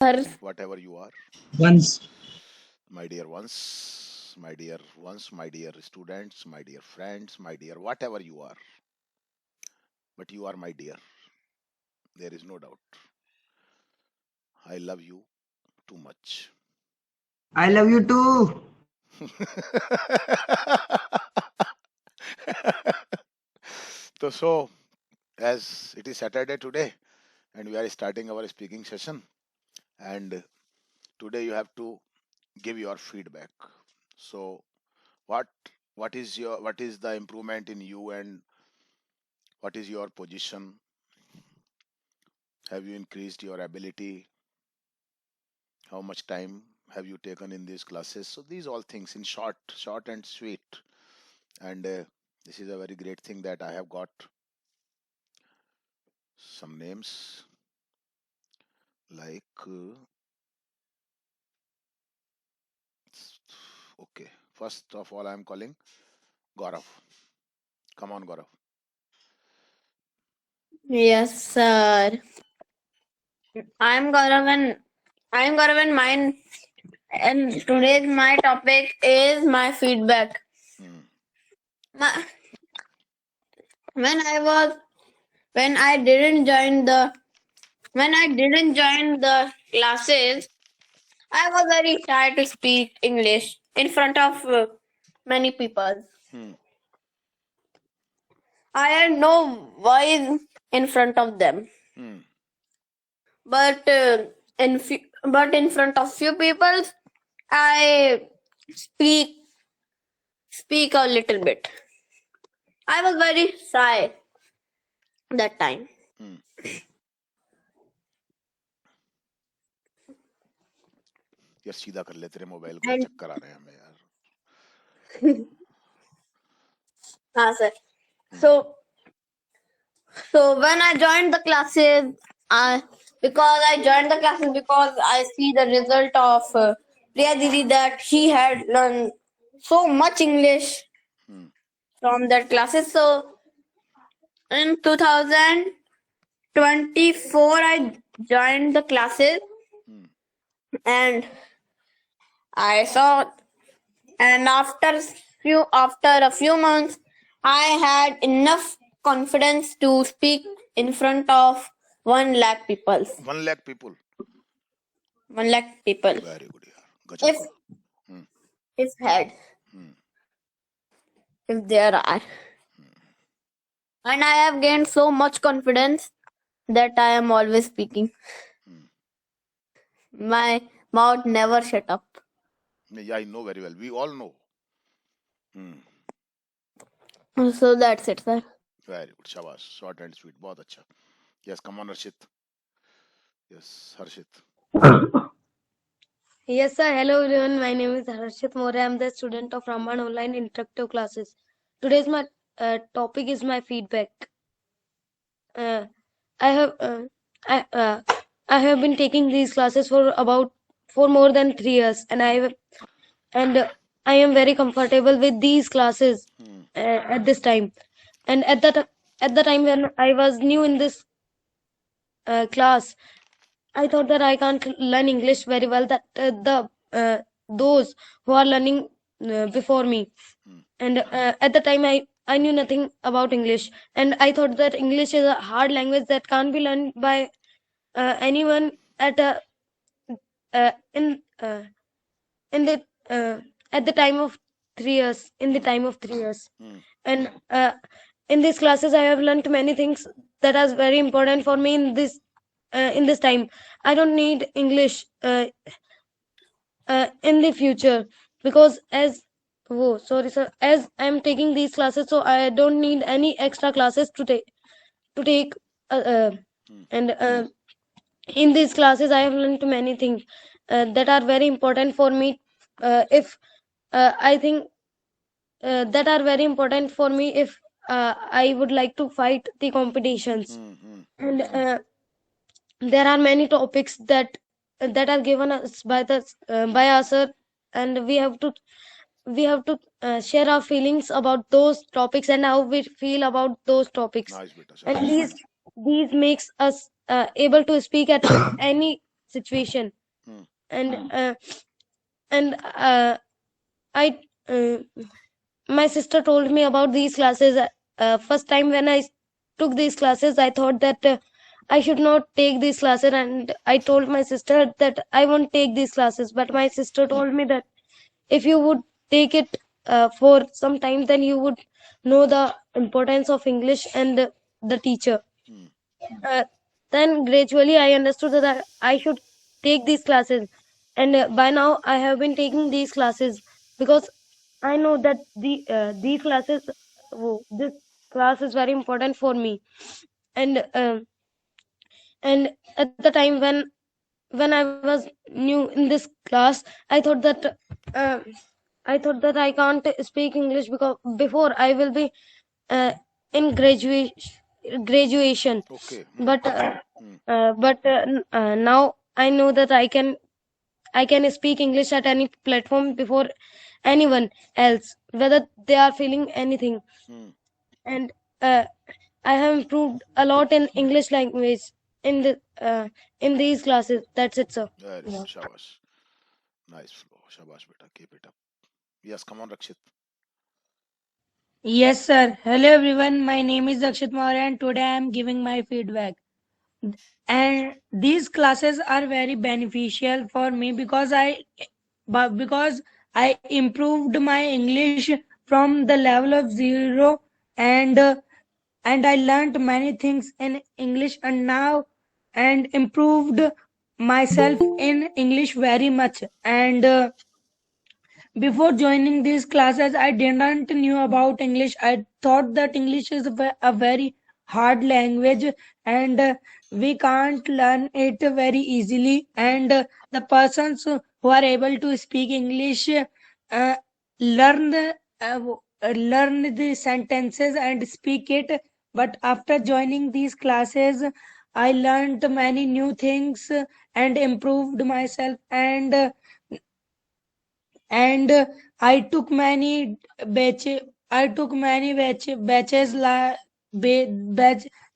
Har. whatever you are. Once. My dear ones, my dear ones, my dear students, my dear friends, my dear whatever you are. But you are my dear. There is no doubt. I love you too much. I love you too. So, as it is Saturday today, and we are starting our speaking session, and today you have to give your feedback. So, what what is the improvement in you, and what is your position? Have you increased your ability? How much time have you taken in these classes? So these all things in short and sweet. And this is a very great thing that I have got some names like okay. First of all, I am calling Gaurav. Come on, Gaurav. Yes, sir. I'm Gaurav and mine. And today's my topic is my feedback. Hmm. My, when I was when I didn't join the classes, I was very shy to speak English in front of many people. Hmm. I had no voice in front of them, Hmm. but in front of few people, I speak speak a little bit. I was very shy that time. Hmm. यार सीधा कर ले, तेरे mobile को यार And चक्कर आ रहे हैं हमें यार. sir. Hmm. So when I joined the classes, I because I see the result of Priya Didi that she had learned so much English Hmm. from that classes. So in 2024, I joined the classes Hmm. and I saw, and after a few months, I had enough confidence to speak in front of 1 lakh people. 1 lakh people. 1 lakh people. Very good यार. गजब If का. Hmm. if had Hmm. if there are, and I have gained so much confidence that I am always speaking. Hmm. My mouth never shut up. Yeah, I know very well. We all know. Hmm. So that's it, sir. Very good. Shabash. Short and sweet. बहुत अच्छा. Yes, come on, Harshit. Yes, Harshit. Yes, sir. Hello, everyone. My name is Harshit More. I am the student of Raman Online Interactive Classes. Today's my topic is my feedback. Uh, I have I, I have been taking these classes for more than 3 years, and I am very comfortable with these classes Hmm. at this time. And at the time when I was new in this class, I thought that I can't learn English very well. That those who are learning before me, Hmm. and at the time I knew nothing about English, and I thought that English is a hard language that can't be learned by anyone at a in the at the time of 3 years. In the time of 3 years, Hmm. and in these classes I have learned many things that are very important for me in this time. I don't need English in the future, because as I'm taking these classes, so I don't need any extra classes to take Hmm. and in these classes I have learned many things that are very important for me. If I think that are very important for me if I would like to fight the competitions. Hmm. Hmm. And there are many topics that are given us by us, sir, and we have to share our feelings about those topics and how we feel about those topics. Nice, beta. And Shabash. these makes us able to speak at any situation. Hmm. And I my sister told me about these classes. First time when I took these classes, I thought that I should not take these classes, and I told my sister that I won't take these classes. But my sister told me that if you would take it for some time, then you would know the importance of English and the teacher. Hmm. Then gradually I understood that I should take these classes, and by now I have been taking these classes because I know that these classes, this class is very important for me. And at the time when I was new in this class, I thought that uh, I can't speak English because before I will be uh, in graduation. Okay. But Hmm. now I know that I can speak English at any platform before anyone else, whether they are feeling anything. Hmm. And I have improved a lot in English language in these classes. That's it, sir. Very good. Shabash. Nice flow. Shabash, beta. Keep it up. Yes, come on, Rakshit. Yes, sir. Hello, everyone. My name is Akshit Maurya, and today I am giving my feedback. And these classes are very beneficial for me because I improved my English from the level of zero, and I learned many things in English, and improved myself in English very much. And before joining these classes, I didn't knew about English. I thought that English is a very hard language, and we can't learn it very easily. And the persons who are able to speak English learn learn the sentences and speak it. But after joining these classes, I learned many new things and improved myself, and I took many batches. I took many batches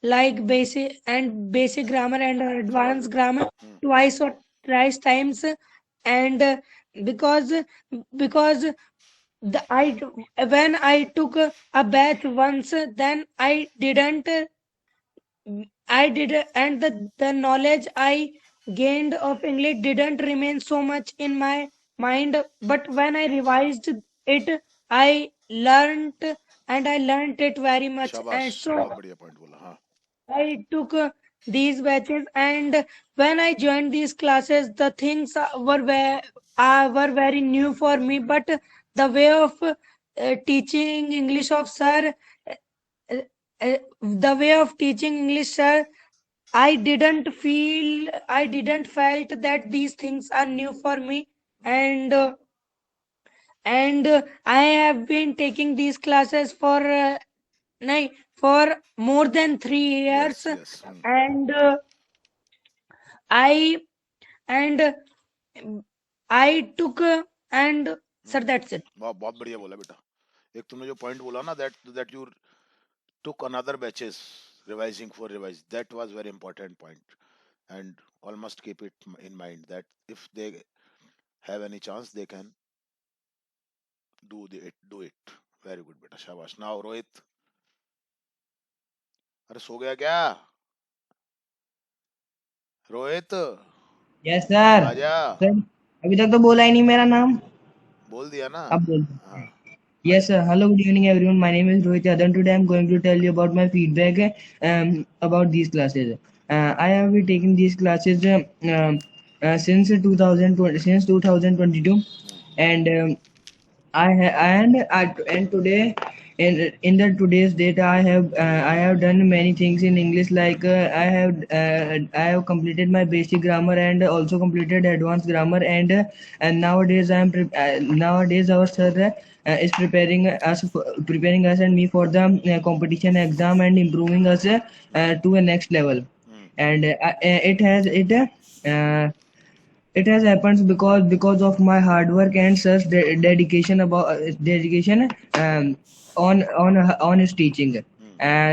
like basic grammar and advanced grammar Hmm. twice or thrice times, and because because the I when I took a batch once, then I did, and the knowledge I gained of English didn't remain so much in my mind. But when I revised it, I learned it very much. And Shabash. so बहुत बढ़िया point बोला. हाँ. I took these batches, and when I joined these classes, the things were very new for me. But the way of teaching English of sir, uh, the way of teaching English, sir, I didn't felt that these things are new for me, and I have been taking these classes for more than 3 years, Yes, yes. Hmm. and I and I took and sir, that's it. बहुत बढ़िया बोला बेटा. एक तुमने जो point बोला ना, that you took another batches revising for revise, that was very important point, and all must keep it in mind that if they have any chance they can do it. Very good beta. Shabash. Now Rohit. अरे सो गया क्या Rohit? Yes sir. आजा. Sir अभी तक तो बोला ही नहीं मेरा नाम. बोल दिया ना. अब बोल. हाँ. Yes, sir. Hello, good evening, everyone. My name is Rohit Yadav. Today, I'm going to tell you about my feedback about these classes. I have been taking these classes since 2020, since 2022, and and today, in the today's date, I have done many things in English. Like I have completed my basic grammar and also completed advanced grammar, and nowadays nowadays our sir is preparing us and me for the competition exam and improving us to a next level. And it has happened because of my hard work and such dedication on his teaching.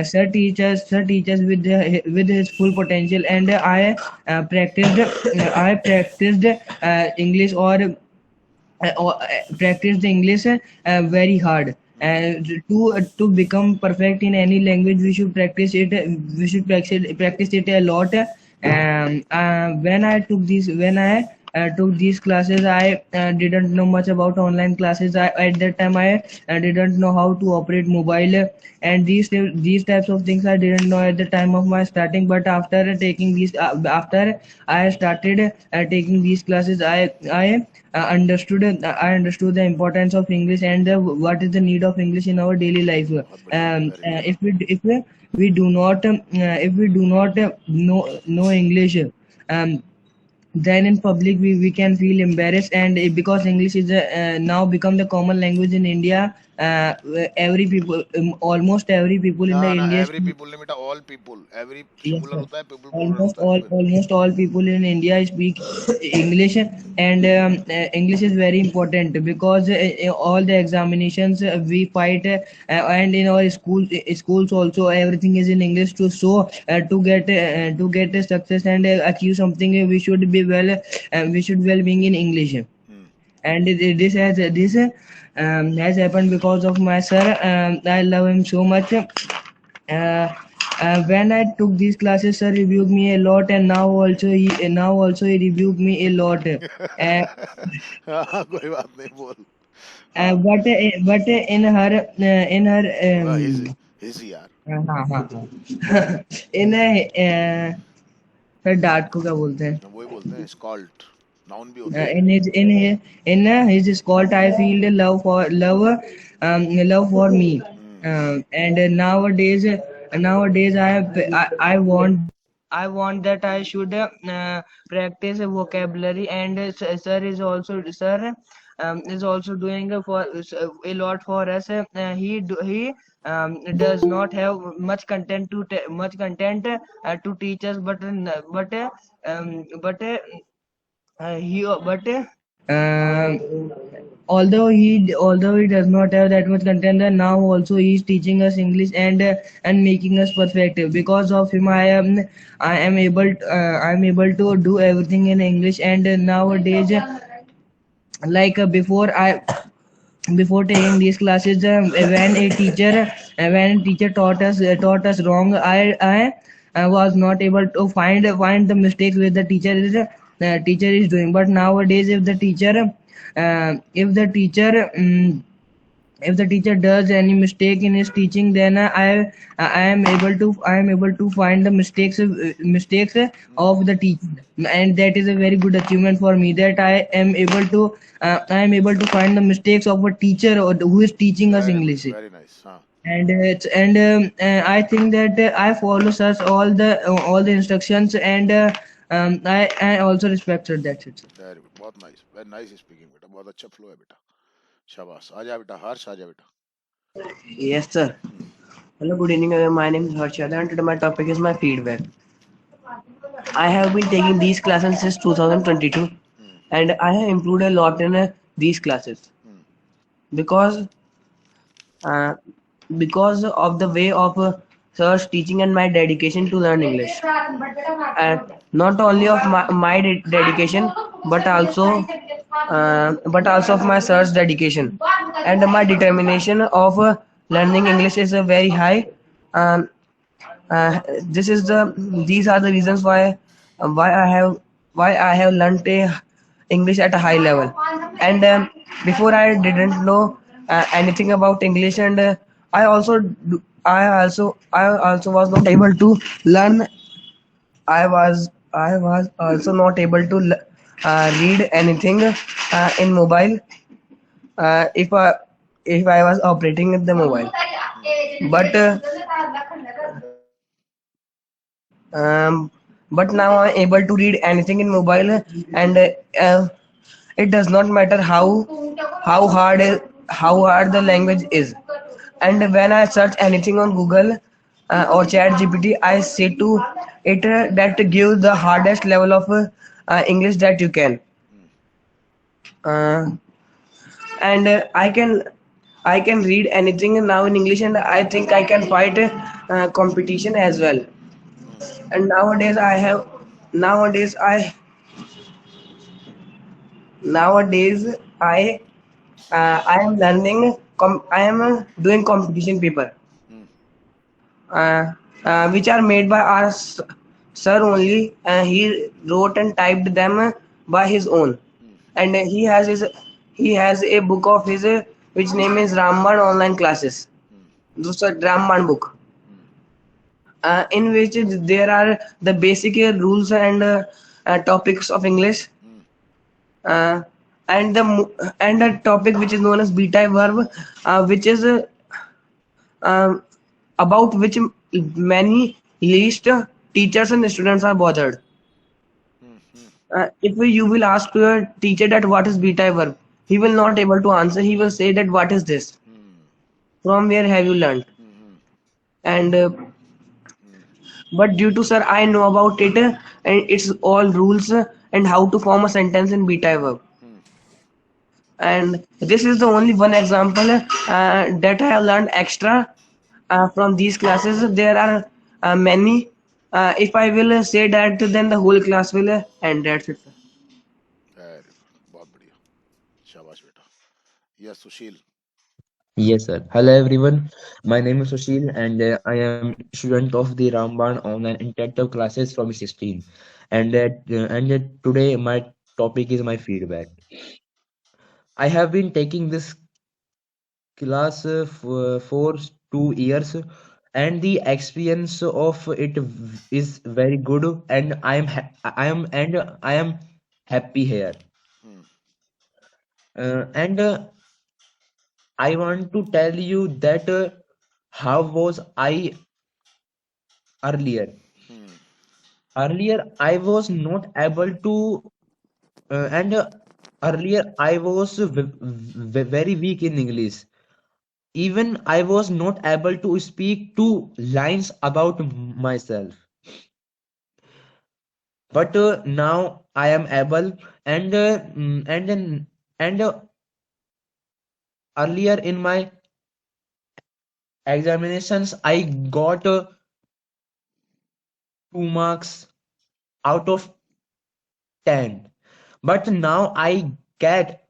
sir teaches with his full potential, and I practiced English practice the English very hard. To become perfect in any language, we should practice it. We should practice it a lot. When I took these classes, I didn't know much about online classes. At that time, I didn't know how to operate mobile, and these types of things I didn't know at the time of my starting. But after I started taking these classes, I understood the importance of English, and what is the need of English in our daily life. बहुत बढ़िया, very good. If we do not know English, then in public we can feel embarrassed, and because English is now become the common language in India. Every people, almost every people in the ना ना India. every people नहीं बेटा, all people, every Yes, singular sir. होता है, people plural होता है. Almost all people in India speak English, and English is very important because all the examinations we fight, and in our schools also everything is in English. To get a success and achieve something, we should well being in English. And this has happened because of my sir. I love him so much. When I took these classes, sir rebuked me a lot, and now also he rebuked me a lot. हाँ, कोई बात नहीं, बोल. But in her He's यार. हाँ in sir dart को क्या बोलते हैं? वही बोलते हैं, scald. Noun भी होता है. In his Scott, I feel the love for me. And nowadays I want that I should practice vocabulary, and sir is also doing a lot for us. He does not have much content to teach us, he but although he does not have that much content, and now also he is teaching us English, and making us perfect. Because of him, I am able to do everything in English. And nowadays, like before taking these classes, when a teacher taught us wrong, I was not able to find the mistakes which the teacher is doing. But nowadays, if the teacher does any mistake in his teaching, then I am able to find the mistakes of the teacher, and that is a very good achievement for me, that I am able to find the mistakes of a teacher who is teaching us English. Very nice. हाँ. And I think that I follow such all the instructions, and I also respect her. That's it. Very good. बहुत nice. Very nice speaking बेटा. बहुत अच्छा flow है बेटा. शाबाश. आजा बेटा, हर्ष आजा बेटा. Yes, sir. Hello, good evening. My name is Harshad, and today my topic is my feedback. I have been taking these classes since 2022, and I have improved a lot in these classes because of the way of sir's teaching and my dedication to learn English. And not only of my dedication, but also of my sir's dedication, and my determination of learning English is very high. Um, these are the reasons why I have learned English at a high level. And before I didn't know anything about English, and I also was not able to learn. I was also not able to read anything in mobile if I was operating the mobile. But now I'm able to read anything in mobile, and it does not matter how hard the language is. And when I search anything on Google or Chat GPT, I say to it that give the hardest level of English that you can. And I can read anything now in English, and I think I can fight competition as well. Hmm. And nowadays nowadays I am learning. I am doing competition paper, Hmm. uh, which are made by our sir only. He wrote and typed them by his own, Hmm. and he has a book of his which name is Ramban Online Classes. Hmm. This is a Ramban book, Hmm. in which there are the basic rules and topics of English, Hmm. uh, and and a topic which is known as beta verb, which is um, about which many least teachers and students are bothered. Hmm. Hmm. If you will ask your teacher that what is beta verb, he will not able to answer. He will say that what is this? Hmm. From where have you learned? Hmm. And Hmm. but due to sir, I know about it, and it's all rules and how to form a sentence in beta verb. Hmm. And this is the only one example that I have learned extra from these classes. There are many. If I will say that, then the whole class will end. That's it, sir. Very good. बहुत बढ़िया. शाबाश बेटा. Yes, Sushil. Yes, sir. Hello, everyone. My name is Sushil, and I am student of the Ramban online interactive classes from 16. And today my topic is my feedback. I have been taking this class for 2 years, and the experience of it is very good, and I am happy here. Hmm. And I want to tell you that how was I earlier. Hmm. Earlier, I was not able to, and earlier I was very weak in English. Even I was not able to speak two lines about myself. But now I am able, and earlier in my examinations, I got 2 marks out of 10. But now I get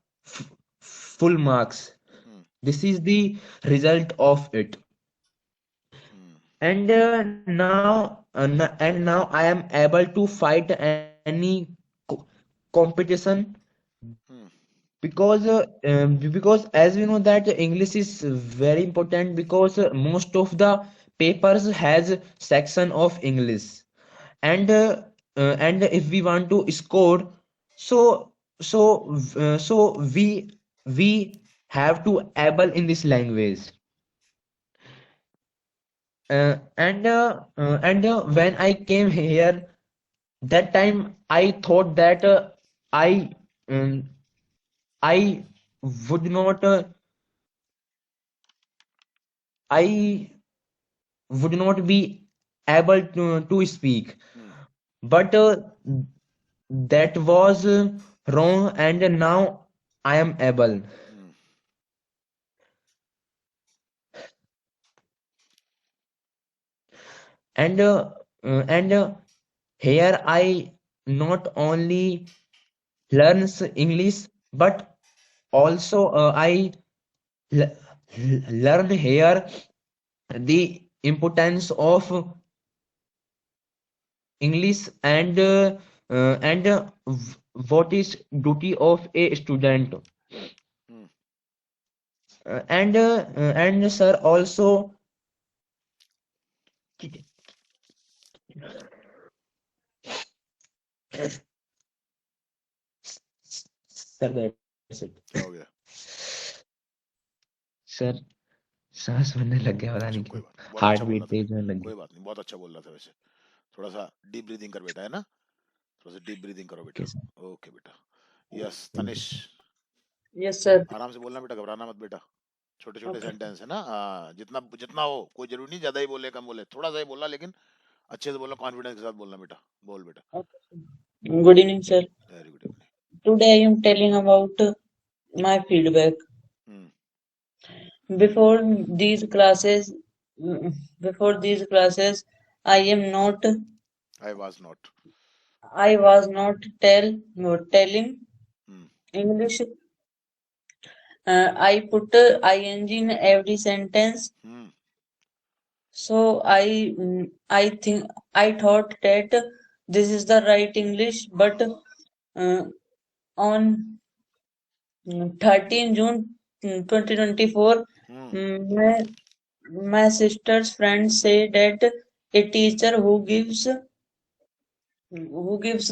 full marks. Hmm. This is the result of it. Hmm. And now I am able to fight any competition Hmm. because as we know that English is very important because most of the papers has section of English, and if we want to score, so so we have to able in this language. When I came here, that time I thought that I um, I would not I would not be able to speak, Hmm. but that was wrong, and now I am able. Hmm. And here I not only learns English, but also I l- learn here the importance of English, and what is duty of a student. Hmm. And sir also, sir, that's it. क्या हो गया? Sir सांस भरने लग गया, पता अच्छा, नहीं कोई क्यों. बात नहीं. बहुत हार्ट अच्छा बोल बीट रहा था तेज बेटा. होने लग गई. कोई बात नहीं. बहुत अच्छा बोल रहा था वैसे. थोड़ा सा डीप ब्रीदिंग कर बेटा, है ना? थोड़ा सा डीप ब्रीदिंग करो बेटा. Okay sir. ओके बेटा. यस, तनिष. Yes, sir. आराम से बोलना बेटा, घबराना मत बेटा. छोटे छोटे Okay. सेंटेंस है ना. हाँ, जितना जितना हो, कोई जरूरी नहीं ज्यादा ही बोले कम बोले, थोड़ा सा ही बोलना, लेकिन अच्छे से बोलना, कॉन्फिडेंस के साथ बोलना बेटा. बोल बेटा. Okay. Good evening, sir. Very good evening. Today I am telling about my feedback. Hmm. before these classes, before these classes, I am not, I was not. I was not telling Hmm. English. I put ing in every sentence. Hmm. So I think I thought that this is the right English, but on 13 June 2024, Hmm. my sister's friend said that a teacher who gives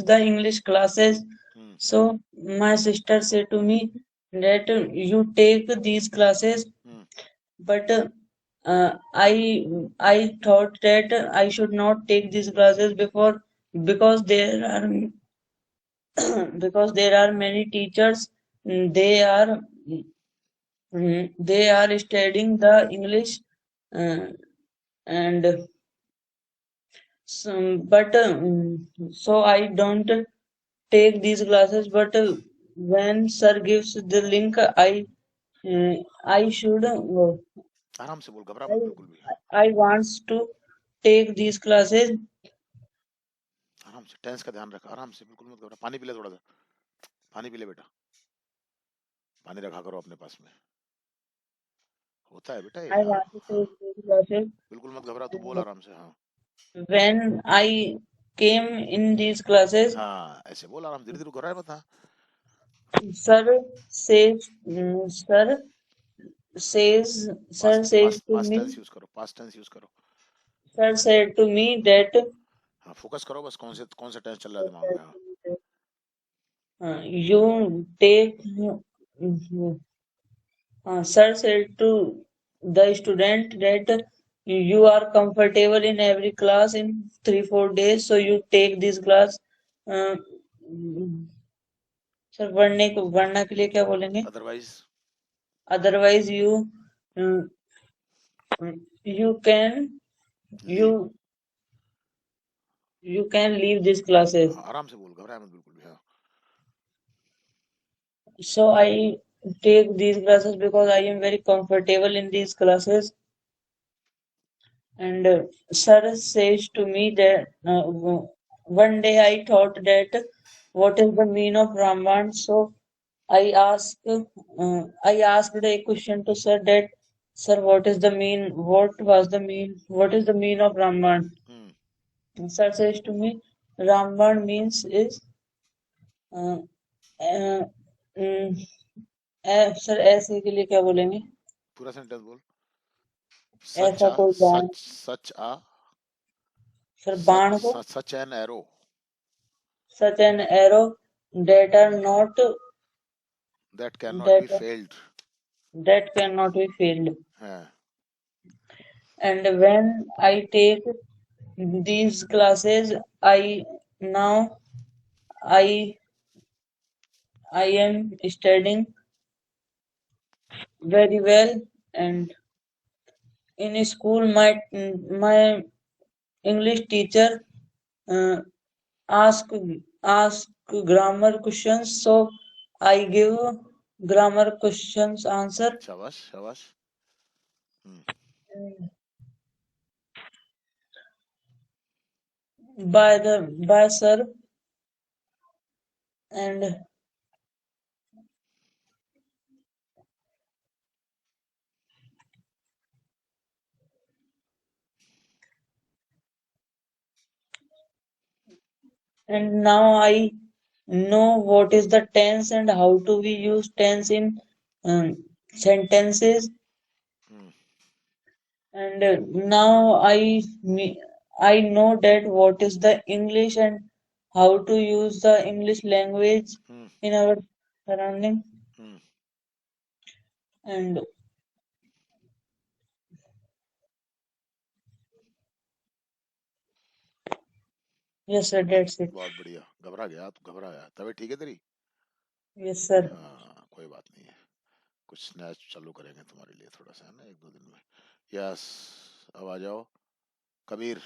the English classes. Hmm. So my sister said to me that you take these classes, Hmm. but I thought that I should not take these classes before, because there are because there are many teachers. They are studying the English, uh, and so I don't take these classes. But when sir gives the link, uh, I should आराम से बोल, घबरा I मत बिल्कुल भी. हाँ, I wants to take these classes. आराम से, टेंस का ध्यान रख, आराम से, बिल्कुल मत घबरा. पानी पी ले थोड़ा सा, पानी पी ले बेटा, पानी रखा करो अपने पास में. होता है बेटा ये. I हाँ want to हाँ, take these classes. बिल्कुल मत घबरा, तू बोल And आराम से. हाँ when I came in these classes, हाँ, ऐसे बोल आराम, धीरे धीरे घबरा मत. हाँ, sir says, sir says, sir past says past to past me, tense use करो, पास्ट टेंस यूज करो. sir said to me that हाँ, फोकस करो बस, कौन से टेंस चल रहा है दिमाग में. हाँ you take. Sir said to the student that you are comfortable in every class in 3-4 days, so you take this class. uh, sir पढ़ने के लिए क्या बोलेंगे? Otherwise Otherwise you can leave. you can leave these classes. हाँ, आराम से बोल, घबरा मत बिल्कुल भी. हाँ So I take these classes because I am very comfortable in these classes. And sir says to me that one day I thought that what is the meaning of Ramayana. So I asked a question to sir that, sir, what is the mean of Ramayana? Hmm, Sir says to me, Ramayana means is uh, uh, mm, sir ऐसे के लिए क्या बोलेंगे? पूरा sentence बोल. ऐसा कोई बाण, सच आ सर बाण को, such an arrow such an arrow that are not that can not be that failed. that cannot be failed. हाँ And when I take these classes, now I I am studying very well. And in school, my English teacher uh, ask ask grammar questions, so I give grammar questions answer. शाबाश शाबाश. हम्म, By sir. And now I know what is the tense and how do we use tense in sentences. Hmm, And now I know that what is the English and how to use the English language hmm, in our surrounding. Hmm. And yes sir, that's it. बहुत बढ़िया. घबरा गया, तू घबरा गया. तबीयत ठीक है तेरी? Yes sir. हाँ, कोई बात नहीं है. कुछ नया चालू करेंगे तुम्हारे लिए थोड़ा सा, है ना, 1-2 दिन में. यस, अब आ जाओ Kabir.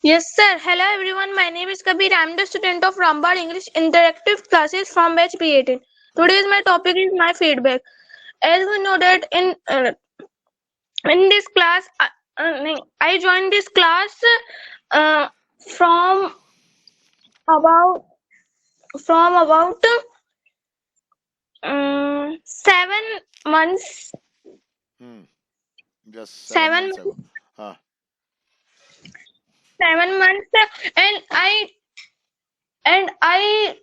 Yes, sir. Hello, everyone. My name is Kabir. I am the student of Rambad English Interactive Classes from batch P18. Today's my topic is my feedback. as we know that in this class, I joined this class uh, from about 7 months. Just 7 7 months ago. Huh. 7 months, and I and I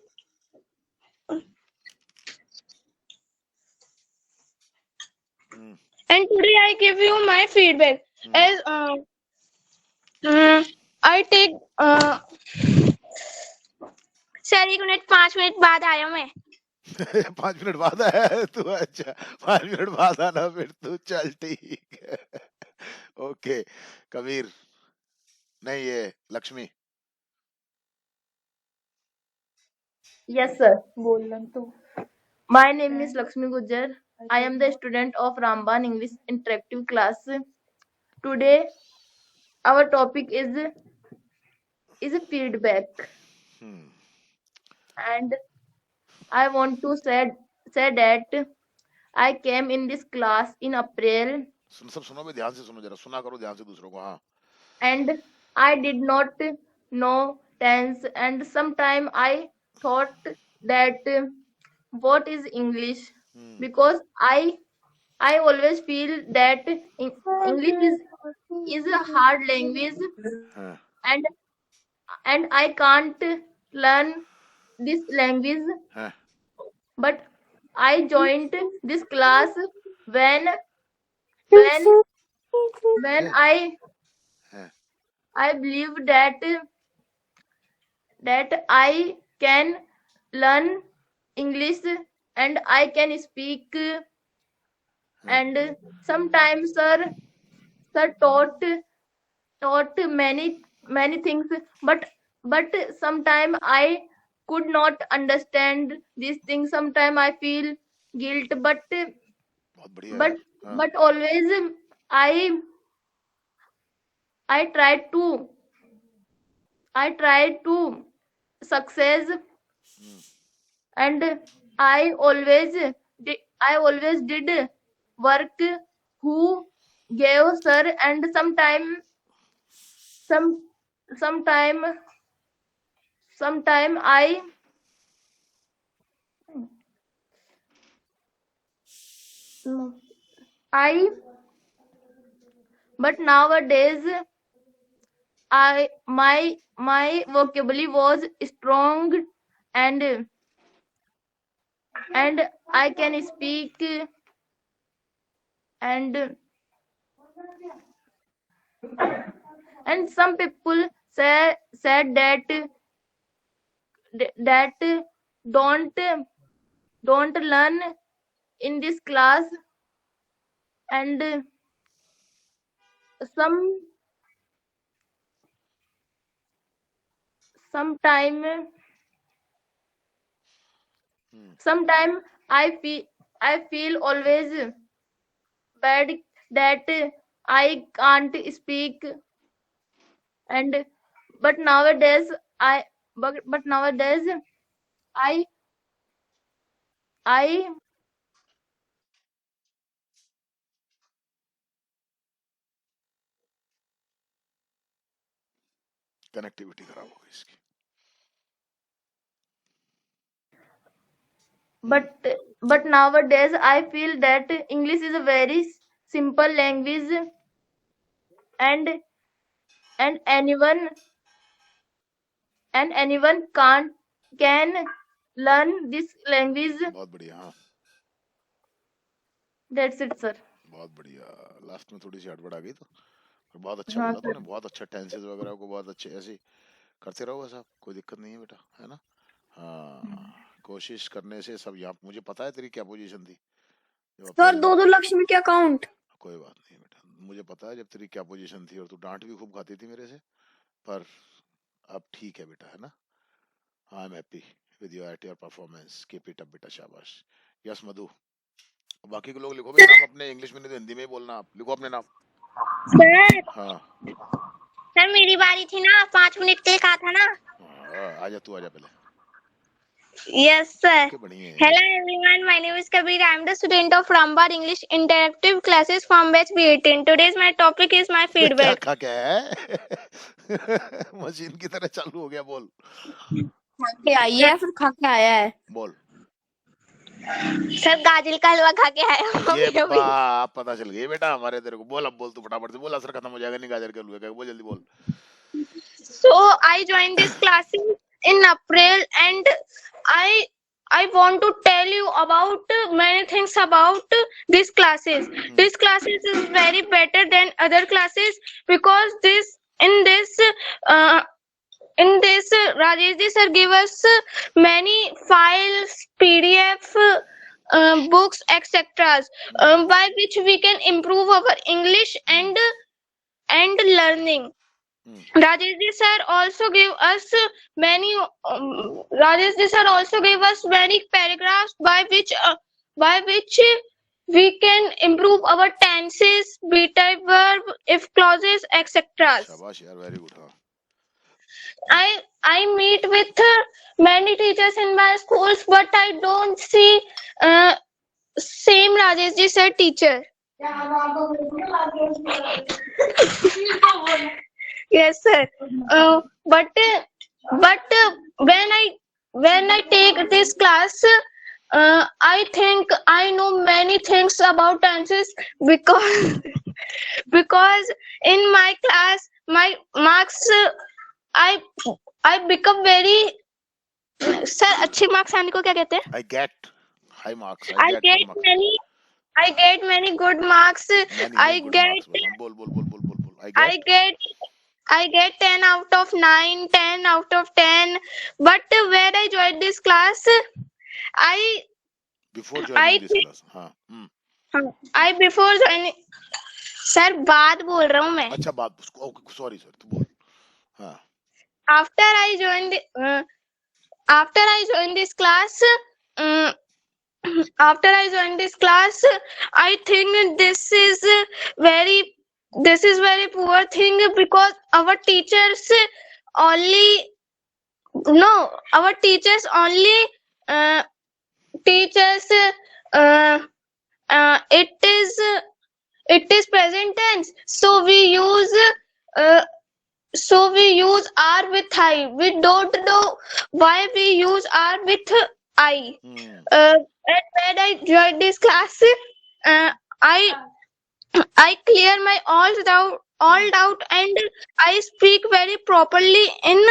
Hmm. and today I give you my feedback Hmm. as I take sir 1 minute 5 minute बाद आया मैं 5 minute बाद आया तू? अच्छा, 5 minute बाद आना फिर तू, चल ठीक है। ओके कबीर, नहीं ये लक्ष्मी। Yes, sir. बोलना तो. My name is Lakshmi Gujjar. I am the student of Ramban English Interactive class. Today, our topic is feedback, Hmm. and I want to say that I came in this class in April, सब सुनो भी, ध्यान से सुनो जरा, सुना करो ध्यान से दूसरों को। हाँ। and I did not know tense, and sometime I thought that what is English, Hmm. because I always feel that English is a hard language, हाँ. and I can't learn this language. हाँ. But I joined this class when I हाँ. believe that I can learn English and I can speak, and sometimes sir taught many things, but sometimes I could not understand these things. Sometimes I feel guilt, but बहुत बढ़िया यार। हाँ. but always I try to success, and I always did work who gave sir, and sometime I but nowadays my vocabulary was strong, and I can speak, and some people said that don't learn in this class, and sometime I feel always bad that I can't speak, and but nowadays I connectivity खराब हो गई इसकी। but nowadays I feel that English is a very simple language, and anyone can learn this language. बहुत बढ़िया। हाँ, That's it, sir. बहुत बढ़िया। Last में थोड़ी सी हड़बड़ आ गई तो, पर बहुत अच्छा हाँ बोला सर. तूने, बहुत अच्छा। टेंसेस वगैरह को बहुत अच्छे ऐसे करते रहो, ऐसा कोई दिक्कत नहीं है बेटा, है ना। हाँ, कोशिश करने से सब। यहाँ मुझे पता है तेरी क्या पोजीशन थी जब सर अप्रैल में। 2 लक्ष्मी के अकाउंट। कोई बात नहीं बेटा, मुझे पता है जब तेरी क्या पोजीशन थी, और तू डांट भी खूब खाती थी मेरे से, पर अब ठीक है बेटा, है ना। I am happy with your at your performance, keep it up बेटा, शाबाश। यस मधु, बाकी के लोग लिखो भी नाम अपने, इंग्लिश में नहीं तो हिंदी में ही बोलना। आप लिखो अपने नाम। सर हाँ। सर मेरी बारी थी ना, 5 मिनट के लिए कहा था ना। आजा तू, आजा पहले। Yes, sir. के बढ़िया है। Hello everyone, my name is Kabir. I am the student of Rambar English Interactive Classes from batch B18. Today's my topic is my बे क्या feedback. खा क्या है? मशीन की तरह चालू हो गया, बोल खा के आई है फिर खा के आया है। बोल। सर गाजर का हलवा खा के आया हूँ ये अभी। पता चल गया बेटा हमारे तेरे को। बोल, अब बोल तू फटाफट से बोल, असर खत्म हो जाएगा नहीं गाजर के हलवे का। बोल जल्दी बोल। So I joined this classes in April and I want to tell you about many things about these classes. This classes is very better than other classes because in this Rajesh ji sir give us many files, PDF, books, etc. By which we can improve our English and learning. Rajesh ji sir also gave us many paragraphs by which we can improve our tenses, be type verb, if clauses, etc. शाबाश यार, very good. हाँ I meet with many teachers in my schools, but I don't see same Rajesh ji sir teacher. Yes, sir. But when I take this class, I think I know many things about tenses because because in my class my marks I become very sir अच्छे marks आने को क्या कहते हैं? I get high marks. I get many good marks. Many good marks. बोल बोल बोल बोल बोल बोल। I get 10 out of 9, 10 out of 10. But when I joined this class, Before joining this class, हाँ I before joining. सर बात बोल रहा हूँ मैं। अच्छा बात, सॉरी सर, तू बोल। हाँ After I joined this class, I think this is very poor thing because our teachers only teach us it is present tense, so we use R with I. We don't know why we use R with I. And when I joined this class, I clear my all doubt and I speak very properly in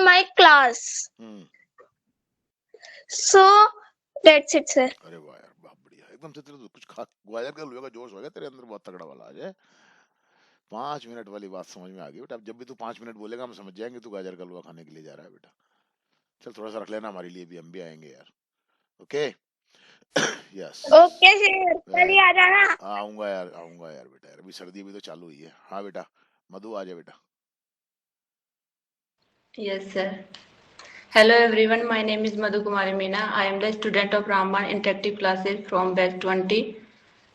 my class. So that's it, sir. अरे वाह यार, बहुत बढ़िया। एकदम से तेरे कुछ खा गाजर का हलवे का जोश हो गया तेरे अंदर, बहुत तगड़ा वाला आज है। 5 मिनट वाली बात समझ में आ गई बेटा। अब जब भी तू 5 मिनट बोलेगा हम समझ जाएंगे तू गाजर का हलवा खाने के लिए जा रहा है बेटा। चल थोड़ा सा रख लेना हमारे लिए भी, हम भी आएंगे यार। ओके यस ओके सर, कल ही आ जाना। आऊंगा यार बेटा। यार अभी सर्दी भी तो चालू हुई है। हाँ बेटा, मधु आ जा बेटा। Yes, sir. Hello everyone, my name is Madhu Kumari Meena. I am the student of Ramban Interactive Classes from batch 20.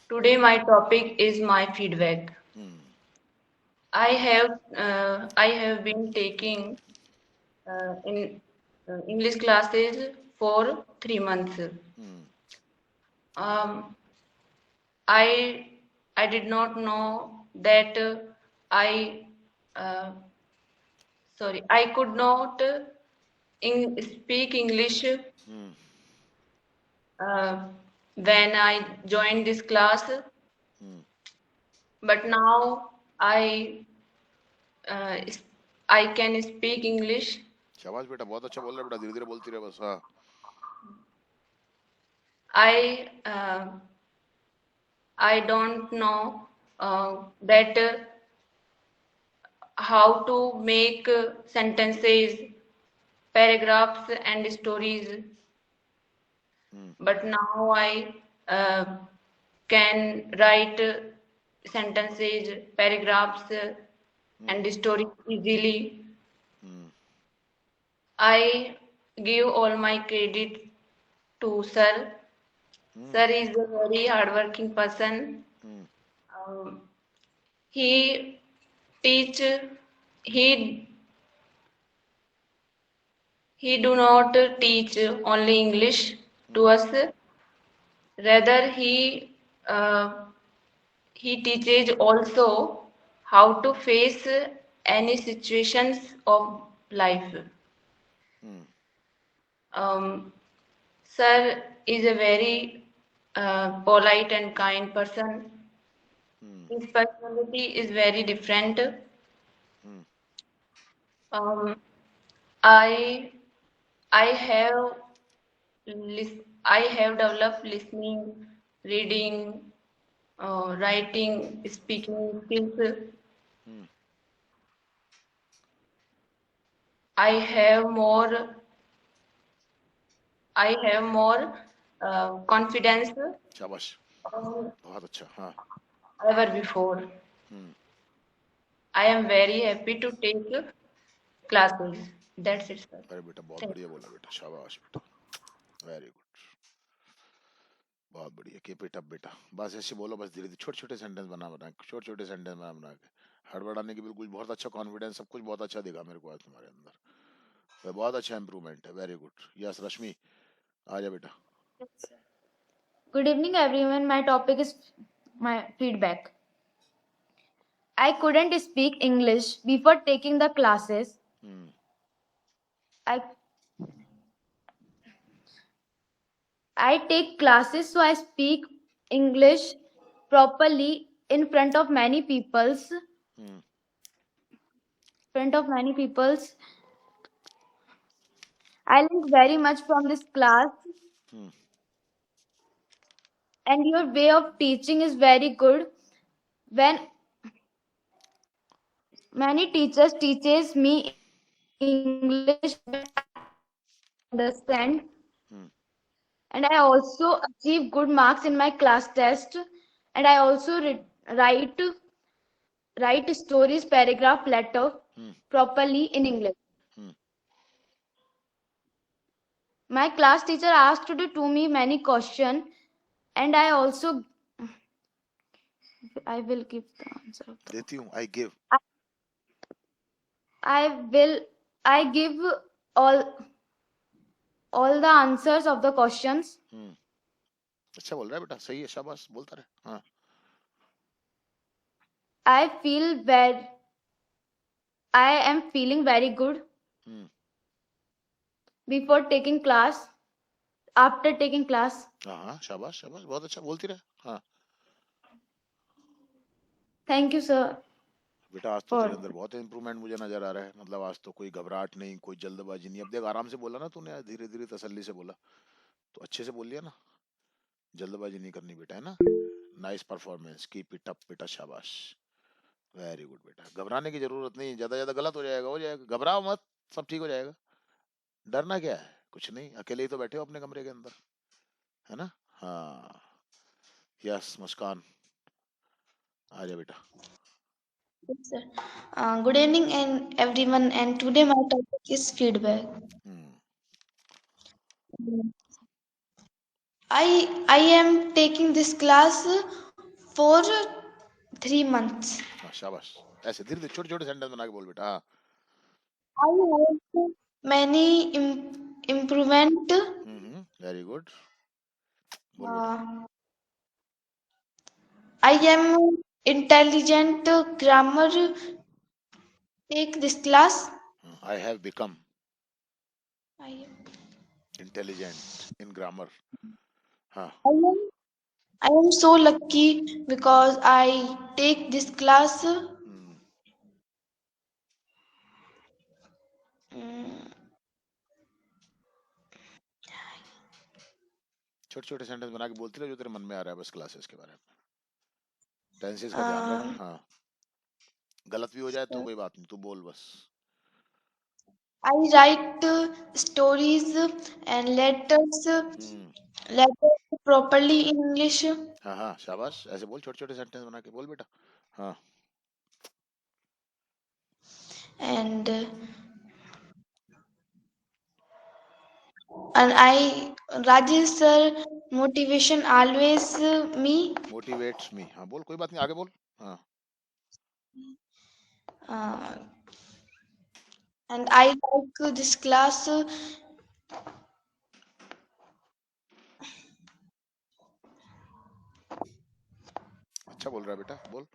Today my topic is my feedback. I have been taking in English classes for 3 months. I did not know that I could not speak English when I joined this class, but now I can speak English. शाबाश बेटा, बहुत अच्छा बोल रहा है बेटा। धीरे धीरे बोलती रहे बस। हाँ I don't know that how to make sentences, paragraphs and stories, but now I can write sentences, paragraphs and stories easily. I give all my credit to sir. Sir is a very hardworking person. He he do not teach only English to us. Rather, he teaches also how to face any situations of life. Hmm. Sir is a very polite and kind person. Hmm. His personality is very different. Hmm. Um, I I have I have developed listening, reading, writing, speaking skills. Hmm. I have more I have more confidence शाबाश, than बहुत अच्छा. हाँ. ever before. Hmm. I am very happy to take classes. That's it, sir. अरे बेटा बहुत Thank बढ़िया बोला बेटा, शाबाश बेटा, वेरी गुड, बहुत बढ़िया. कीप इट अप बेटा. बस ऐसे बोलो, बस धीरे धीरे छोटे छोटे सेंटेंस बना बना के, छोटे छोटे सेंटेंस बना बना के, हड़बड़ाने की बिल्कुल. बहुत अच्छा कॉन्फिडेंस, सब कुछ बहुत अच्छा दिखा मेरे को आज तुम्हारे अंदर. तो बहुत अच्छा इंप्रूवमेंट है. Very good. यस रश्मि, आ जा बेटा. Good evening, everyone. My topic is my feedback. I couldn't speak English before taking the classes. Hmm. I I take classes so I speak English properly in front of many peoples. Hmm. Front of many peoples. I learned very much from this class, Hmm. and your way of teaching is very good. When many teachers teaches me English, but I understand, Hmm. and I also achieve good marks in my class test, and I also write stories, paragraph, letter Hmm. properly in English. Hmm. My class teacher asked to me many questions, and I will give the answer of the. देती हूँ. I give. I will I give all all the answers of the questions. Hmm. अच्छा बोल रहा है बेटा, सही है, शाबाश, बोलता रहे. हाँ. I feel very I am feeling very good Hmm. before taking class, after taking class. हाँ हाँ, शाबाश शाबाश, बहुत अच्छा, बोलती रहे. हाँ. Thank you, sir, बेटा आज तो for तेरे अंदर बहुत इम्प्रूवमेंट मुझे नजर आ रहा है. मतलब आज तो कोई घबराहट नहीं, कोई जल्दबाजी नहीं. अब देख आराम से बोला ना तूने, आज धीरे धीरे तसल्ली से बोला, तो अच्छे से बोल लिया ना. जल्दबाजी नहीं करनी बेटा, है ना. Nice performance, keep it up बेटा, शाबाश, वेरी गुड बेटा. घबराने की जरूरत नहीं, ज्यादा ज्यादा गलत हो जाएगा, घबराओ मत, सब ठीक हो जाएगा. डरना क्या है, कुछ नहीं, अकेले ही तो बैठे हो अपने कमरे के अंदर, है ना. हाँ. यस मुस्कान, आ जा बेटा. Yes, sir. Good evening and everyone, and today my topic is feedback. Hmm. I am taking this class for 3 months. हाँ शाबाश, ऐसे धीरे धीरे छोटे छोटे सेंटेंस बना के बोल बेटा. हाँ. I have many improvement. Very good, बोल बेटा. I am intelligent grammar. Take this class. I have become I am. Intelligent in grammar. हाँ. I am so lucky because I take this class. छोटे छोटे सेंटेंस बना के बोलती रहे जो तेरे मन में आ रहा है, बस क्लासेस के बारे में. टेंसेस का ध्यान रख. हाँ. गलत भी हो जाए तो कोई बात नहीं, तू बोल बस. I write stories and letters properly in English. हाँ हाँ शाबाश, ऐसे बोल, छोटे छोटे सेंटेंस बना के बोल बेटा. हाँ. And I Rajesh sir motivation always me. Motivates me. हाँ बोल, कोई बात नहीं, आगे बोल. हाँ. and I like this class. अच्छा बोल रहा है बेटा, बोल.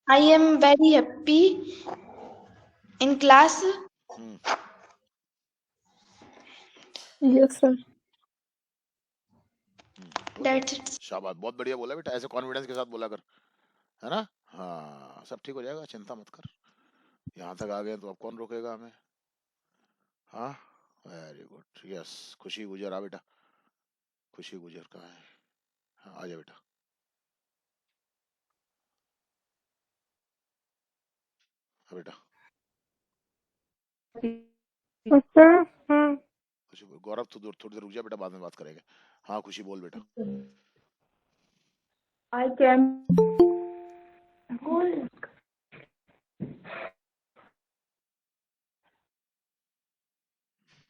I am very happy in class. Hmm. Yes, sir. बोल. That's it. शाबाश, बहुत बढ़िया बोला बेटा, ऐसे कॉन्फिडेंस के साथ बोला कर, है ना. हाँ, सब ठीक हो जाएगा, चिंता मत कर. यहाँ तक आ गए तो अब कौन रोकेगा हमें. हाँ, वेरी गुड. यस, खुशी गुजर. आ बेटा, खुशी गुजर कहाँ है. हाँ, आ जा बेटा. हाँ बेटा, Okay. Hmm. खुशी बोल. गौरव तू थोड़ी देर रुक जा बेटा, बाद में बात करेंगे. हाँ खुशी बोल बेटा. I can.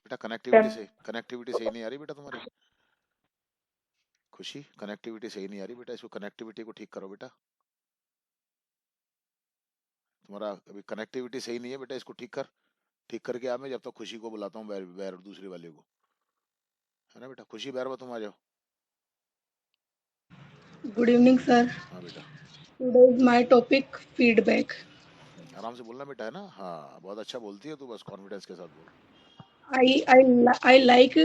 बेटा कनेक्टिविटी सही नहीं आ रही बेटा तुम्हारी. खुशी, कनेक्टिविटी सही नहीं आ रही बेटा, इसको कनेक्टिविटी को ठीक करो बेटा. तुम्हारा अभी कनेक्टिविटी सही नहीं है बेटा, इसको ठीक कर. ठीक करके आ, मैं जब तक खुशी को बुलाता हूँ, बैर दूसरी वाले को, है ना बेटा. खुशी, बैर तुम आ जाओ. Good evening, sir. हाँ बेटा. Today is my topic feedback. आराम से बोलना बेटा, है ना. हाँ, बहुत अच्छा बोलती है तू, बस कॉन्फिडेंस के साथ बोल. I like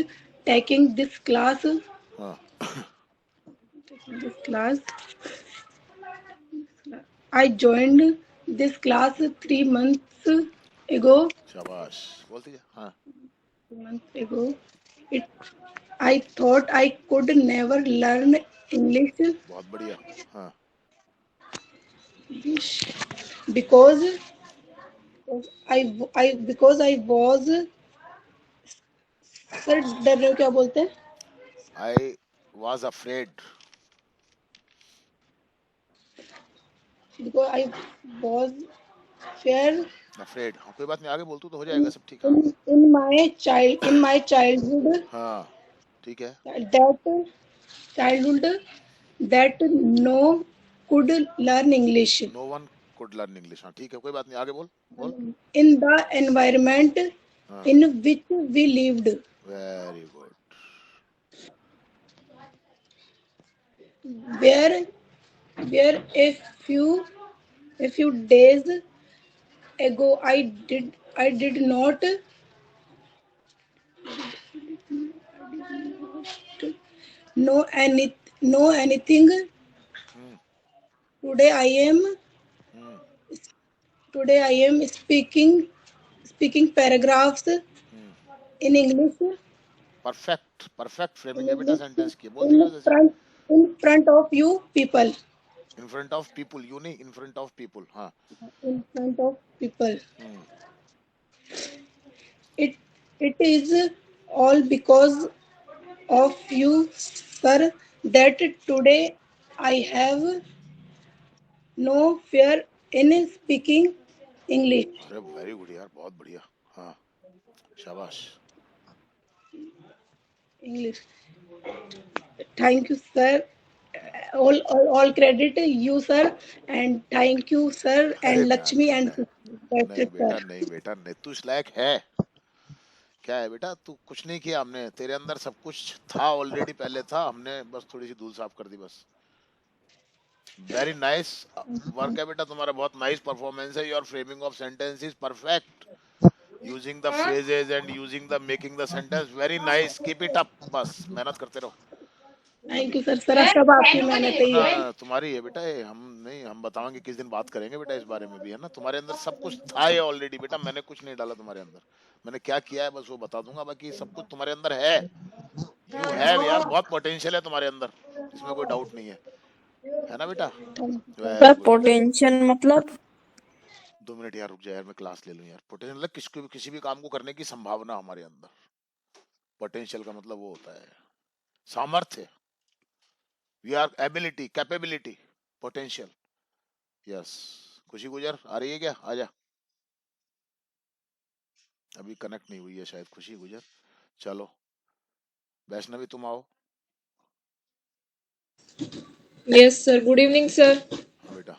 taking this class. हाँ. This class. I joined this class 3 months ago. शाबाश, बोलती है. हाँ. 3 months ago. I thought I could never learn English बहुत बढ़िया. हाँ. because I was सर डर रहे हो क्या बोलते हैं. I was afraid. Because I was fear Afraid. हाँ, कोई बात नहीं, आगे बोल तू तो हो जाएगा सब ठीक. in my childhood. हाँ, ठीक है. That no could learn English. No one could learn English. हाँ, ठीक है, कोई बात नहीं, आगे बोल. बोल. In the environment हाँ. in which we lived. Very good. Where a few days ago I did not know anything. Hmm. Today I am speaking paragraphs in English. Perfect framing है बेटा सेंटेंस की. बोल दिया जैसे. in front of you people. In front of people, you नहीं, in front of people. हाँ. In front of people. Hmm. It is all because of you, sir, that today I have no fear in speaking English. अरे very good यार, बहुत बढ़िया. हाँ, शाबाश. English. Thank you, sir. All credit you, sir, and thank you, sir, अरे and ना Lakshmi ना and ना. that's नहीं it, बेटा, sir. नहीं बेटा, नहीं. तू इस लायक है. क्या है बेटा, तू कुछ नहीं किया हमने, तेरे अंदर सब कुछ था ऑलरेडी, पहले था, हमने बस थोड़ी सी धूल साफ कर दी बस. वेरी नाइस वर्क है बेटा तुम्हारा, बहुत नाइस परफॉर्मेंस है. Your framing of sentence is perfect. Using the phrases and using the making the sentence, very nice. Keep it up, बस मेहनत करते रहो. Thank you, sir. सर सब आपकी मेहनत है ये. ना तुम्हारी है बेटा ये, हम नहीं, हम बताएंगे किस दिन बात करेंगे बेटा इस बारे में भी, है ना. तुम्हारे अंदर सब कुछ था ये ऑलरेडी बेटा, मैंने कुछ नहीं डाला तुम्हारे अंदर. मैंने क्या किया है बस वो बता दूंगा, बाकी सब कुछ तुम्हारे अंदर है. यू हैव यार, बहुत पोटेंशियल है तुम्हारे अंदर, इसमें कोई डाउट नहीं है ना बेटा. सर पोटेंशियल मतलब 2 मिनट यार रुक जा यार, मैं क्लास ले लूं यार. पोटेंशियल मतलब किसी भी काम को करने की संभावना हमारे अंदर. पोटेंशियल का मतलब वो होता है सामर्थ्य. We are ability, capability, potential. Yes. खुशी गुजर आ रही है क्या? आजा. अभी कनेक्ट नहीं हुई है शायद खुशी गुजर. चलो वैष्णवी तुम आओ. Yes, sir. Good evening, sir. हाँ बेटा.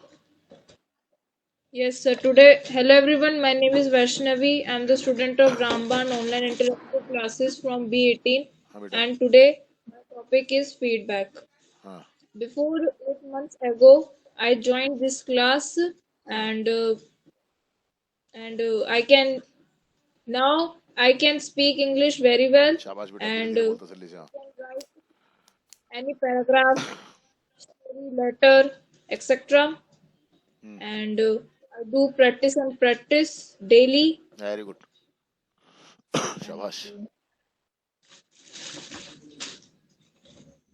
Yes, sir. Today, hello everyone. My name is Vaishnavi. I'm the student of Ramban Online Interactive Classes from B18, हाँ बेटा and today my topic is feedback. हाँ Before 8 months ago, I joined this class, and I can now I can speak English very well, शाबाश बेटा धीरे and धीरे बोल तसल्ली से हाँ can write any paragraph, story, letter, etc. And I do practice and practice daily. Very good शाबाश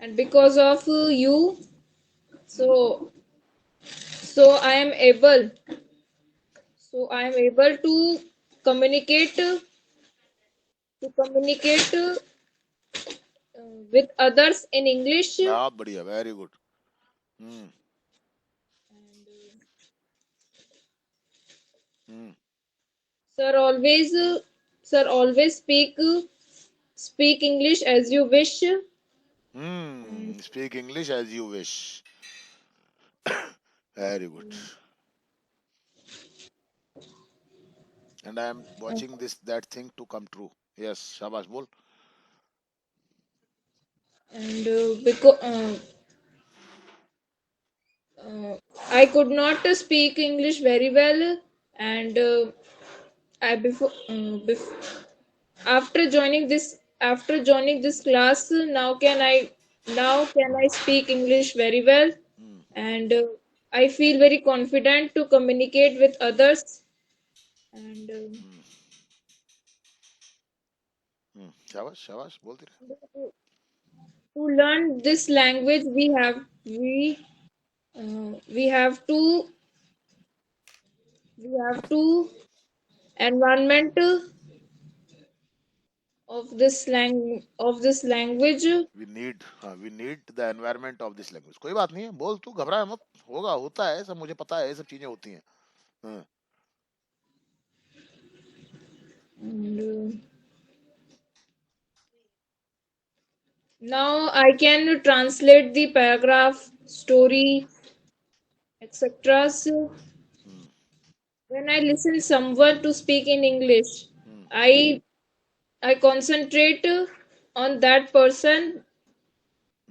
And because of you, so I am able to communicate with others in English. बहुत बढ़िया very good Sir always speak English as you wish. Speak English as you wish. Very good. And I am watching that thing to come true. Yes, शाबाश बोल. And because I could not speak English very well, and after joining this class, now can I speak English very well, and I feel very confident to communicate with others, and शाबाश शाबाश बोलती रहे. to learn this language we have to environment of this language. We need the environment of this language. कोई बात नहीं है बोल तू घबरा मत होगा होता है सब मुझे पता है ये सब चीजें होती हैं. And, now I can translate the paragraph, story, etc. When I listen someone to speak in English, I concentrate on that person,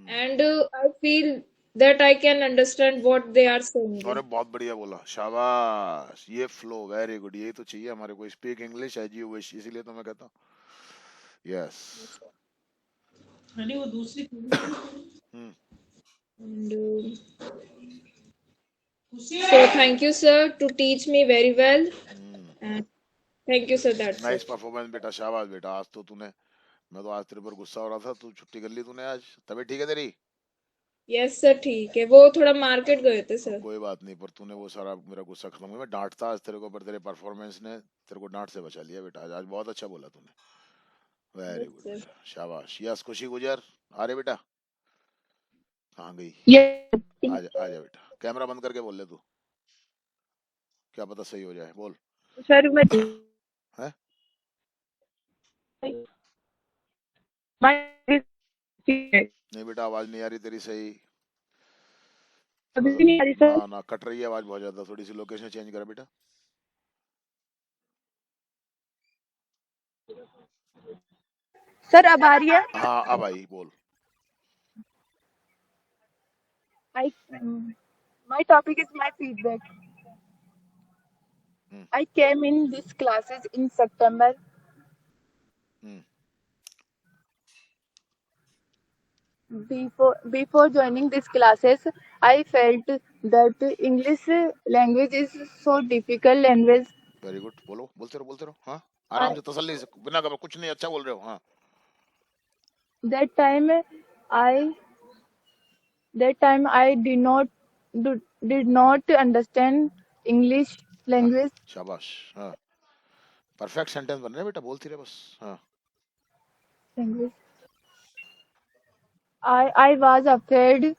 and I feel that I can understand what they are saying. अरे बहुत बढ़िया बोला शाबाश ये flow very good ये तो चाहिए हमारे को speak English as you wish इसीलिए तो मैं कहता हूँ यस अरे वो दूसरी So thank you sir to teach me very well, and thank you sir. That's nice it. Performance बेटा शाबाश बेटा आज तो तूने मैं तो आज तेरे पर गुस्सा हो रहा था तू छुट्टी कर ली तूने आज तबीयत ठीक है तेरी यस सर ठीक है वो थोड़ा मार्केट गए थे सर. कोई बात नहीं पर तूने वो सारा मेरा गुस्सा खत्म हुआ मैं डांटता आज तेरे को पर तेरे परफॉर्मेंस ने तेरे को डांट से बचा लिया बेटा आज बहुत अच्छा बोला तूने वेरी गुड शाबाश यस खुशी गुजर आ रहे बेटा कहाँ गई आजा बेटा कैमरा बंद करके बोल ले तू क्या पता सही हो जाए बोल सर मैं है नहीं बेटा आवाज नहीं आ रही तेरी सही अभी भी नहीं आ रही सर. ना कट रही है आवाज बहुत ज्यादा थोड़ी सी लोकेशन चेंज करा बेटा सर अब आ रही है. हाँ अब आई बोल My topic is my feedback. I came in these classes in September. Before joining these classes, I felt that English language is so difficult language. Very good बोलते रहो हाँ आराम से तसल्ली से बिना घबराए कुछ नहीं अच्छा बोल रहे हो हाँ That time I did not understand English language. शाबाश हाँ परफेक्ट सेंटेंस बन रहे बेटा बोलती रहे बस हाँ Language. I was afraid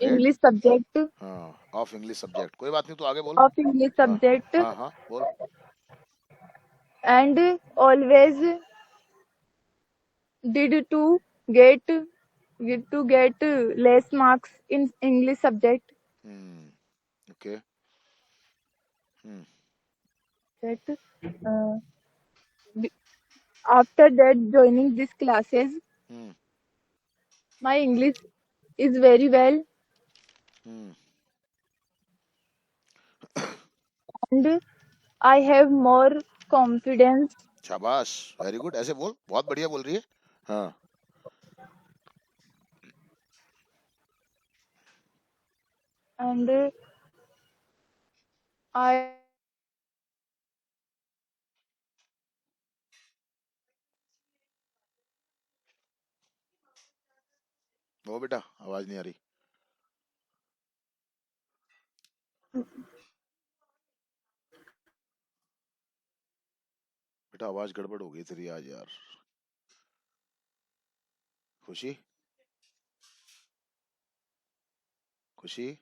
English subject. हाँ ऑफ इंग्लिश सब्जेक्ट कोई बात नहीं तू आगे बोल Of English subject. हाँ हाँ बोल And always did to get less marks in English subject. Okay Hmm. that be- after that joining these classes, Hmm. my English is very well, Hmm. and I have more confidence, शाबाश, very good, ऐसे बोल, बहुत बढ़िया बोल रही है. हाँ. and I वो बेटा आवाज नहीं आ रही. बेटा आवाज गड़बड़ हो गई तेरी आज यार. खुशी, खुशी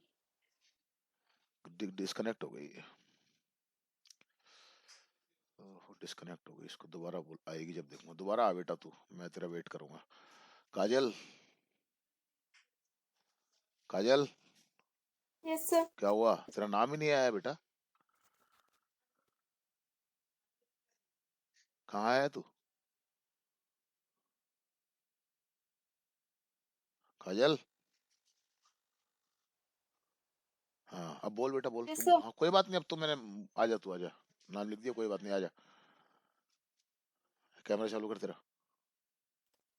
डिस्कनेक्ट हो गई है. डिस्कनेक्ट हो गई, इसको दोबारा बोल, आएगी जब देखूंगा. दोबारा आ बेटा तू, मैं तेरा वेट करूंगा. काजल, काजल, Yes, sir. क्या हुआ, तेरा नाम ही नहीं आया बेटा. कहाँ है तू काजल? हाँ अब बोल बेटा, बोल Yes, तुम. sir. हाँ कोई बात नहीं, अब तो मैंने, आजा तू, आजा, नाम लिख दिया, कोई बात नहीं, आजा. कैमरा चालू कर तेरा.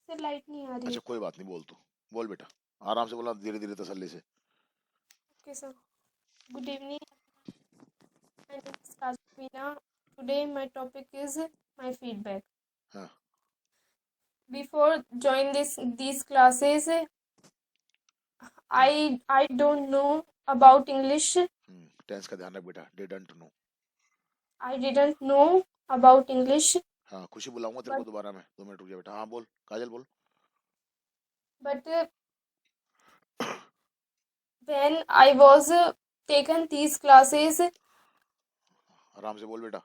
Sir, light नहीं आ रही. अच्छा कोई बात नहीं, बोल तू, बोल बेटा, आराम से बोला, धीरे धीरे तसल्ली से. Okay, sir. Good evening. My name is Kashmina. Today my topic is my feedback. हाँ. Before joining these classes, I don't know about English. Tense का ध्यान रख बेटा, didn't know. I didn't know about English, हाँ खुशी बुलाऊंगा तेरे को दोबारा मैं, 2 मिनट रुक जा बेटा. हाँ बोल काजल, बोल. but when I was taken these classes, आराम से बोल बेटा,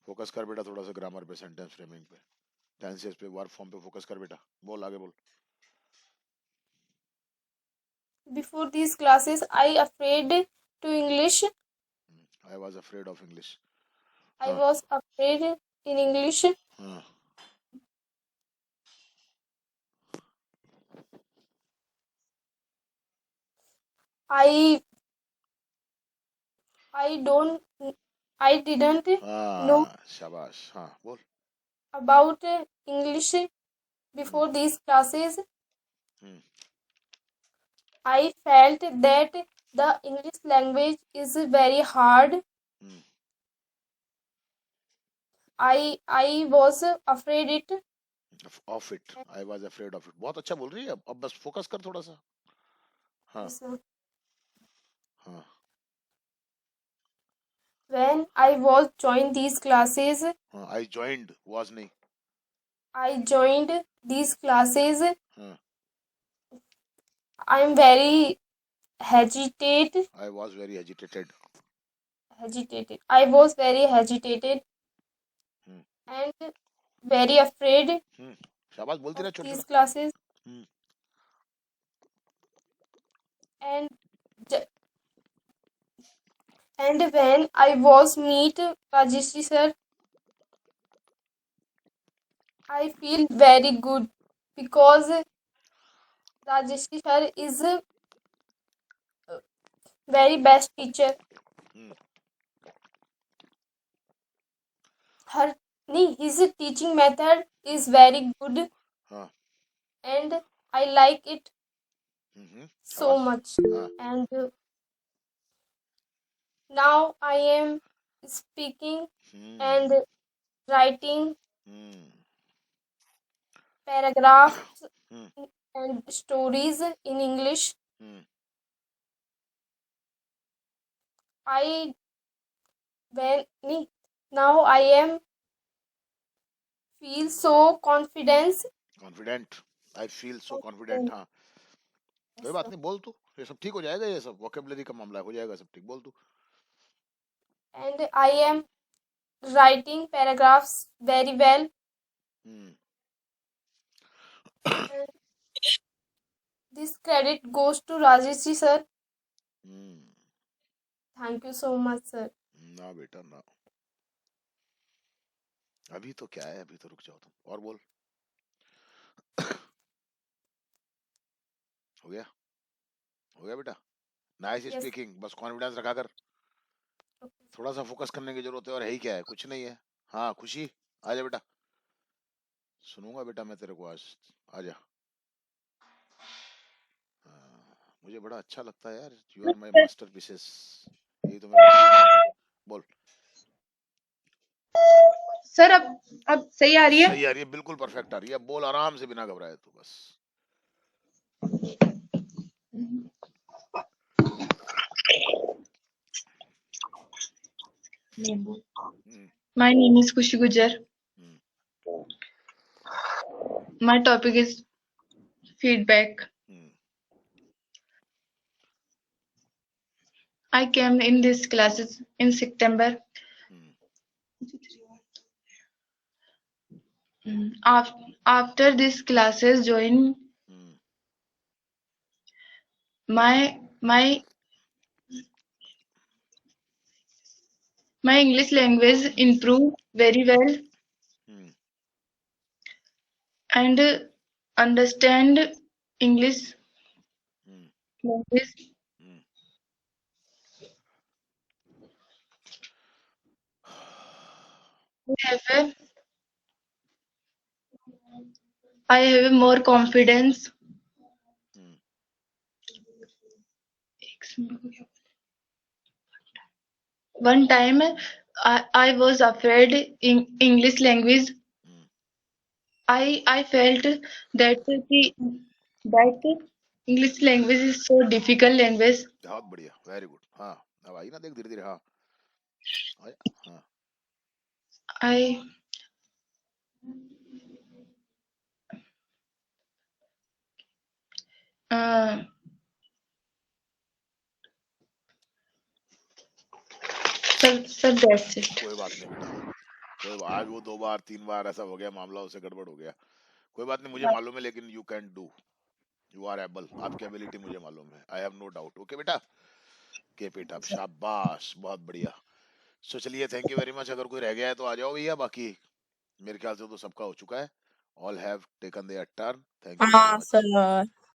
फोकस कर बेटा थोड़ा सा ग्रामर पे, सेंटेंस फ्रेमिंग पे, टेंसेस पे, वर्ब फॉर्म पे फोकस कर बेटा. बोल आगे बोल. before these classes, I afraid to English. I was afraid of English. I was afraid in English. हाँ. I don't I didn't know हाँ शाबाश. हाँ बोल. about English before these classes. I felt that the English language is very hard. I was afraid it. Of it. I was afraid of it. बहुत अच्छा बोल रही है. अब बस फोकस कर थोड़ा सा. हाँ. Yes, sir. हाँ. When I was joined these classes, हाँ. I joined was नहीं. I joined these classes. हाँ. I am very hesitated. I was very agitated. I was very agitated and very afraid शाबाश, बोलती रह of छोटे these छोटे. classes. And when I was meet Rajeshri sir, I feel very good because Rajeshri sir is a very best teacher. His teaching method is very good. हाँ. And I like it so शाबाश. much. हाँ. And now I am speaking and writing paragraphs and stories in English. Now I am feel so confidence. Confident. I feel so confident. हाँ. कोई बात नहीं, बोल तू, ये सब ठीक हो जाएगा. ये सब वोकेबलरी का मामला हो जाएगा, सब ठीक. बोल तू. And I am writing paragraphs very well. And this credit goes to Rajeshri sir. Thank you so much, sir. ना बेटा ना, अभी तो क्या है, अभी तो रुक जाओ तुम, और बोल। हो गया, हो गया बेटा। Nice Yes. स्पीकिंग, बस कॉन्फिडेंस रखा कर, Okay. थोड़ा सा फोकस करने की जरूरत है, और है ही क्या है, कुछ नहीं है। हाँ खुशी, आजा बेटा, सुनूंगा बेटा मैं तेरे को आज, आजा। हाँ, मुझे बड़ा अच्छा लगता है यार, यू आर माय मास्टरपीसेस, यही तो मेरा achievement है। बोल। सर अब सही आ रही है? सही आ रही है, बिल्कुल परफेक्ट आ रही है, बोल आराम से, बिना घबराए तू बस। My name is Kushi Gujar. My topic is feedback. I came in these classes in September. After these classes join, my English language improved very well, and understand English language. I have a more confidence. One time I was afraid in English language. I felt that that English language is so difficult language. बहुत बढ़िया, very good. हाँ अब आई ना, देख धीरे धीरे। हाँ आया, हाँ I sir that's it. कोई बात नहीं बेटा, कोई आज वो 2 बार 3 बार ऐसा हो गया मामला, उससे गड़बड़ हो गया, कोई बात नहीं, मुझे मालूम है, लेकिन you can do, you are able, आपकी एबिलिटी मुझे मालूम है, I have no doubt. Okay बेटा, कीप इट अप, शाबाश, बहुत बढ़िया। सो चलिए, थैंक यू वेरी मच। अगर कोई रह गया है तो आ जाओ भैया, बाकी मेरे ख्याल से तो सबका हो चुका है, all have taken there turn. Thank you very much. Sir